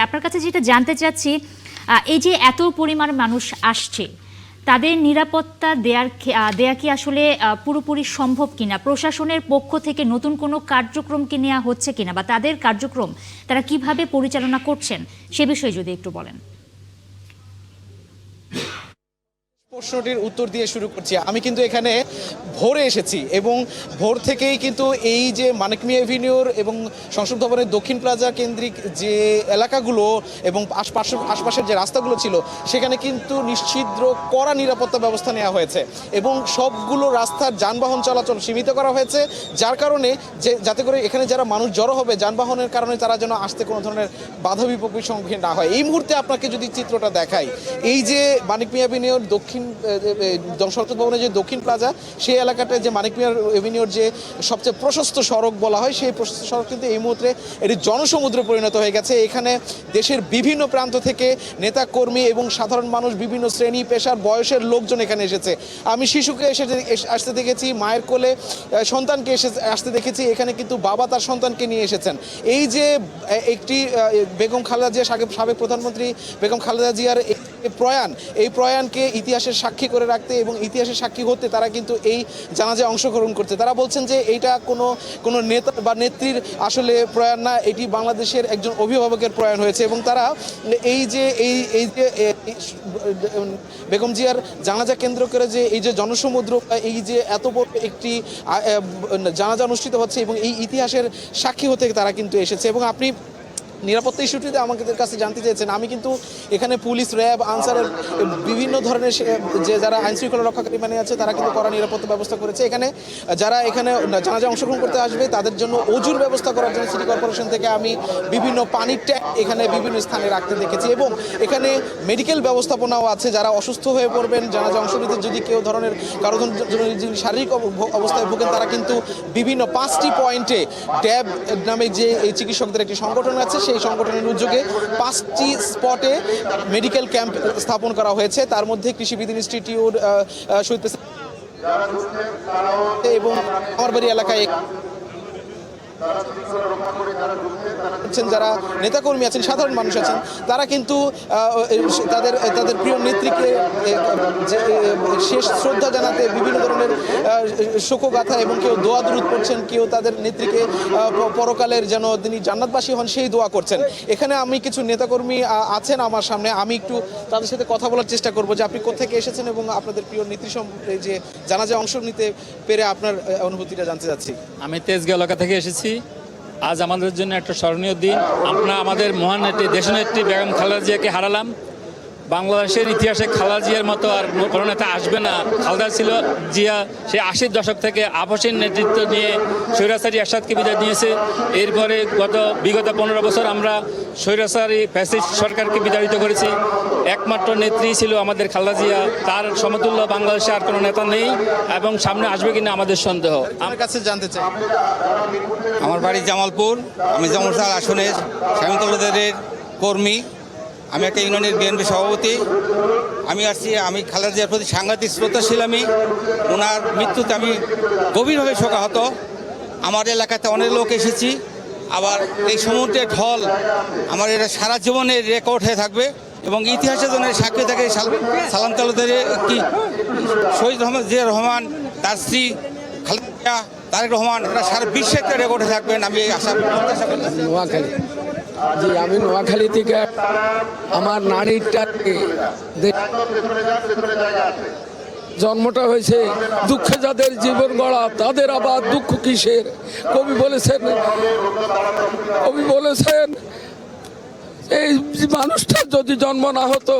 আপনার কাছে যেটা জানতে চাচ্ছি, এই যে এত পরিমাণ মানুষ আসছে, তাদের নিরাপত্তা দেয়া কি আসলে পুরোপুরি সম্ভব কিনা? প্রশাসনের পক্ষ থেকে নতুন কোনো কার্যক্রম কি নেওয়া হচ্ছে কিনা, বা তাদের কার্যক্রম তারা কিভাবে পরিচালনা করছেন সে বিষয়ে যদি একটু বলেন। প্রশ্নটির উত্তর দিয়ে শুরু করছি। আমি কিন্তু এখানে ভোরে এসেছি এবং ভোর থেকেই কিন্তু এই যে মানিক মিয়া এভিনিউর এবং সংসদ ভবনের দক্ষিণ প্লাজা কেন্দ্রিক যে এলাকাগুলো এবং আশপাশের যে রাস্তাগুলো ছিল সেখানে কিন্তু নিশ্ছিদ্র কড়া নিরাপত্তা ব্যবস্থা নেওয়া হয়েছে এবং সবগুলো রাস্তার যানবাহন চলাচল সীমিত করা হয়েছে, যার কারণে যাতে করে এখানে যারা মানুষ জড়ো হবে যানবাহনের কারণে তারা যেন আসতে কোনো ধরনের বাধা বিপত্তির সম্মুখীন না হয়। এই মুহূর্তে আপনাকে যদি চিত্রটা দেখাই, এই যে মানিক মিয়া এভিনিউর দক্ষিণ সংসদ ভবনের যে দক্ষিণ প্লাজা সেই এলাকাটায় যে মানিক মিয়া এভিনিউর যে সবচেয়ে প্রশস্ত সড়ক বলা হয়, সেই প্রশস্ত সড়ক কিন্তু এই মুহূর্তে এটি জনসমুদ্রে পরিণত হয়ে গেছে। এখানে দেশের বিভিন্ন প্রান্ত থেকে নেতা কর্মী এবং সাধারণ মানুষ, বিভিন্ন শ্রেণী পেশার বয়সের লোকজন এখানে এসেছে। আমি শিশুকে আসতে দেখেছি, মায়ের কোলে সন্তানকে আসতে দেখেছি। এখানে কিন্তু বাবা তার সন্তানকে নিয়ে এসেছেন। এই যে একটি বেগম খালেদা জিয়া, সাবেক প্রধানমন্ত্রী বেগম খালেদা জিয়ার প্রয়াণ, এই প্রয়াণকে ইতিহাসের সাক্ষী করে রাখতে এবং ইতিহাসের সাক্ষী হতে তারা কিন্তু এই জানাজায় অংশগ্রহণ করতে। তারা বলছেন যে এইটা কোনো নেতা বা নেত্রীর আসলে প্রয়াণ না, এটি বাংলাদেশের একজন অভিভাবকের প্রয়াণ হয়েছে এবং তারা এই যে বেগম জিয়ার জানাজা কেন্দ্র করে যে এই যে জনসমুদ্র, এই যে এত বড় একটি জানাজা অনুষ্ঠিত হচ্ছে এবং এই ইতিহাসের সাক্ষী হতে তারা কিন্তু এসেছে। এবং আপনি নিরাপত্তা ইস্যুটিতে আমাদের কাছে জানতে চেয়েছেন, আমি কিন্তু এখানে পুলিশ, র্যাব, আনসারের বিভিন্ন ধরনের যে যারা আইনশৃঙ্খলা রক্ষাকারী মানে আছে তারা কিন্তু কড়া নিরাপত্তা ব্যবস্থা করেছে। এখানে যারা এখানে জানাজা অংশগ্রহণ করতে আসবে তাদের জন্য অজুর ব্যবস্থা করার জন্য সিটি কর্পোরেশন থেকে আমি বিভিন্ন পানির ট্যাঙ্ক এখানে বিভিন্ন স্থানে রাখতে দেখেছি এবং এখানে মেডিকেল ব্যবস্থাপনাও আছে। যারা অসুস্থ হয়ে পড়বেন জানাজা অংশ নিতে, যদি কেউ ধরনের কারো যদি শারীরিক অবস্থায় ভোগেন, তারা কিন্তু বিভিন্ন 5টি পয়েন্টে ড্যাব নামে যে এই চিকিৎসকদের একটি সংগঠন আছে, সেই সংগঠনের উদ্যোগে 5টি স্পটে মেডিকেল ক্যাম্প স্থাপন করা হয়েছে। তার মধ্যে কৃষিবিদ ইনস্টিটিউট, শহীদ এবং আমার বাড়ি এলাকায় যারা নেতাকর্মী আছেন, সাধারণ মানুষ আছেন, তারা কিন্তু তাদের প্রিয় নেত্রীকে শেষ শ্রদ্ধা জানাতে বিভিন্ন ধরনের শোকগাথা এবং কেউ দোয়া দুরূদ পড়ছেন, কেউ তাদের নেত্রীকে পরকালের যেন তিনি জান্নাতবাসী হন সেই দোয়া করছেন। এখানে আমি কিছু নেতাকর্মী আছেন আমার সামনে, আমি একটু তাদের সাথে কথা বলার চেষ্টা করবো যে আপনি কোথা থেকে এসেছেন এবং আপনাদের প্রিয় নেত্রী যে জানাজায় অংশ নিতে পেরে আপনার অনুভূতিটা জানতে চাচ্ছি। আমি তেজগাঁও এলাকা থেকে এসেছি। আজ আমাদের জন্য একটা স্মরণীয় দিন। আমরা আমাদের মহান নেত্রী, দেশনেত্রী বেগম খালেদা জিয়াকে হারালাম। বাংলাদেশের ইতিহাসে খালেদা জিয়ার মতো আর কোনো নেতা আসবে না। খালেদা জিয়া সে 80-র দশক থেকে আপসীন নেতৃত্ব নিয়ে স্বৈরাচারী এরশাদকে বিদায় দিয়েছে। এরপরে বিগত 15 বছর আমরা স্বৈরাচারী ফ্যাসিস্ট সরকারকে বিতাড়িত করেছি। একমাত্র নেত্রী ছিল আমাদের খালেদা জিয়া। তার সমতুল্য বাংলাদেশে আর কোনো নেতা নেই এবং সামনে আসবে কিনা আমাদের সন্দেহ। আমার কাছে জানতে চাই, আমার বাড়ি জামালপুর, আমি জামালপুর আসনের স্বামীতলাদের কর্মী, আমি একটা ইউনিয়নের বিএনপি সভাপতি। আমি খালেদা জিয়ার প্রতি সাংঘাতিক শ্রদ্ধাশীল। আমি ওনার মৃত্যুতে আমি গভীরভাবে শোকাহত। আমার এলাকাতে অনেক লোক এসেছি, আবার এই সমুদ্রের ঢল আমার এটা সারা জীবনের রেকর্ড হয়ে থাকবে এবং ইতিহাসের জন্য সাক্ষী থাকে। সালাম তালুকদার কি শহীদ জিয়া রহমান, তার স্ত্রী খালেদা তারেক রহমান, এটা সারা বিশ্বে একটা রেকর্ডে থাকবেন, আমি এই আশা নোয়াখালী। জি, আমি নোয়াখালী থেকে। আমার নারীটাকে জন্মটা হয়েছে দুঃখে, যাদের জীবন গড়া তাদের আবার দুঃখ কিসের। কবি বলেছেন এই মানুষটার যদি জন্ম না হতো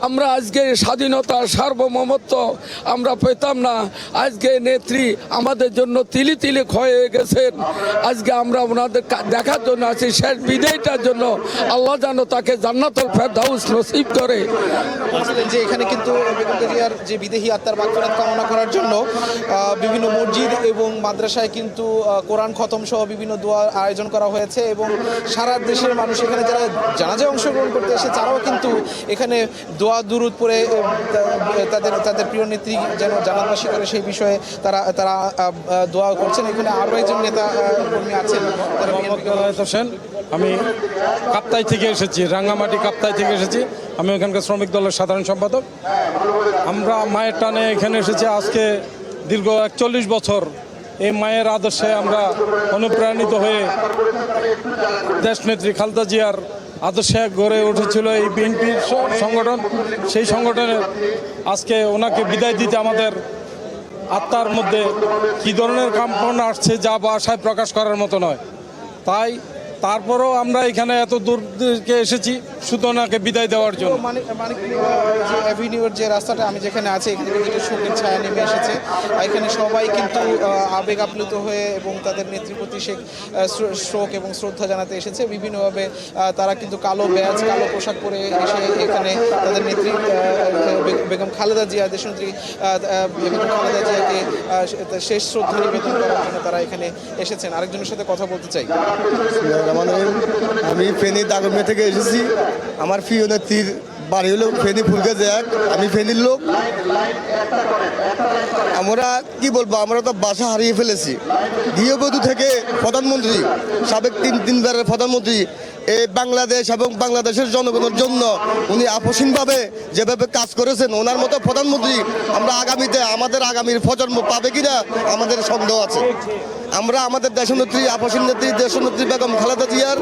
আমরা আজকে স্বাধীনতা, সার্বভৌমত্ব আমরা পেতাম না। আজকে নেত্রী আমাদের জন্য তিলে তিলে ক্ষয়ে গেছেন। আজকে আমরা ওনাদের দেখার জন্য আছি, শেষ বিদায়টার জন্য। আল্লাহ যেন তাকে জান্নাতুল ফেরদাউস নসিব করে। যে এখানে কিন্তু বেগম জিয়ার যে বিদেহী আত্মার মাগফিরাত কামনা করার জন্য বিভিন্ন মসজিদ এবং মাদ্রাসায় কিন্তু কোরআন খতম সহ বিভিন্ন দোয়া আয়োজন করা হয়েছে এবং সারা দেশের মানুষ এখানে যারা জানাজায় অংশগ্রহণ করতে এসে তারাও কিন্তু এখানে দোয়া দুরুদ পড়ে তাদের প্রিয় নেত্রী যেন জান্নাতবাসী করে সেই বিষয়ে তারা দোয়া করছেন। এখানে আরও একজন নেতা কর্মী আছেন, হোসেন। আমি কাপ্তাই থেকে এসেছি, রাঙ্গামাটি কাপ্তাই থেকে এসেছি। আমি ওখানকার শ্রমিক দলের সাধারণ সম্পাদক। আমরা মায়ের টানে এখানে এসেছি আজকে দীর্ঘ 41 বছর। এই মায়ের আদর্শে আমরা অনুপ্রাণিত হয়ে দেশনেত্রী খালেদা জিয়ার আদর্শে গড়ে উঠেছিল এই বিএনপির সংগঠন। সেই সংগঠনে আজকে ওনাকে বিদায় দিতে আমাদের আত্মার মধ্যে কী ধরনের কামনা আসছে যা ভাষায় প্রকাশ করার মতো নয়। তাই তারপরেও আমরা এখানে এত দূর থেকে এসেছি শুধু ওনাকে বিদায় দেওয়ার জন্য। মানিক যে অ্যাভিনিউর যে রাস্তাটা আমি যেখানে আছি এখানে কিন্তু একটা শোকের ছায়া নেমে এসেছে। এখানে সবাই কিন্তু আবেগ আপ্লুত হয়ে এবং তাদের নেত্রীর প্রতি শোক এবং শ্রদ্ধা জানাতে এসেছে। বিভিন্নভাবে তারা কিন্তু কালো ব্যাজ, কালো পোশাক পরে এসে এখানে তাদের নেত্রী বেগম খালেদা জিয়া, দেশনেত্রী বেগম খালেদা জিয়াকে শেষ শ্রদ্ধা নিবেদন করার জন্য তারা এখানে এসেছেন। আরেকজনের সাথে কথা বলতে চাই। আমি ফেনী দাগরমিয়া থেকে এসেছি। আমার প্রিয় নেত্রীর বাড়ি হলো ফেনী ফুলগাজী 1। আমি ফেনীর লোক। আমরা কি বলবো, আমরা তো বাসা হারিয়ে ফেলেছি। গৃহবধূ থেকে প্রধানমন্ত্রী, সাবেক তিনবারের প্রধানমন্ত্রী, এই বাংলাদেশ এবং বাংলাদেশের জনগণের জন্য উনি আপসীনভাবে যেভাবে কাজ করেছেন, ওনার মতো প্রধানমন্ত্রী আমরা আগামীতে আমাদের আগামীর প্রজন্ম পাবে কিনা আমাদের সন্দেহ আছে। আমরা আমাদের দেশনেত্রী, আপসীন নেত্রী দেশনেত্রী বেগম খালেদা জিয়ার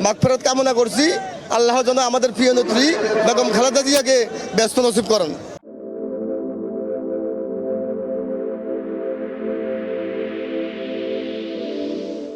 মাগফিরাত কামনা করছি। আল্লাহ যেন আমাদের প্রিয় নেত্রী বেগম খালেদা জিয়াকে ব্যস্ত নসিব করেন।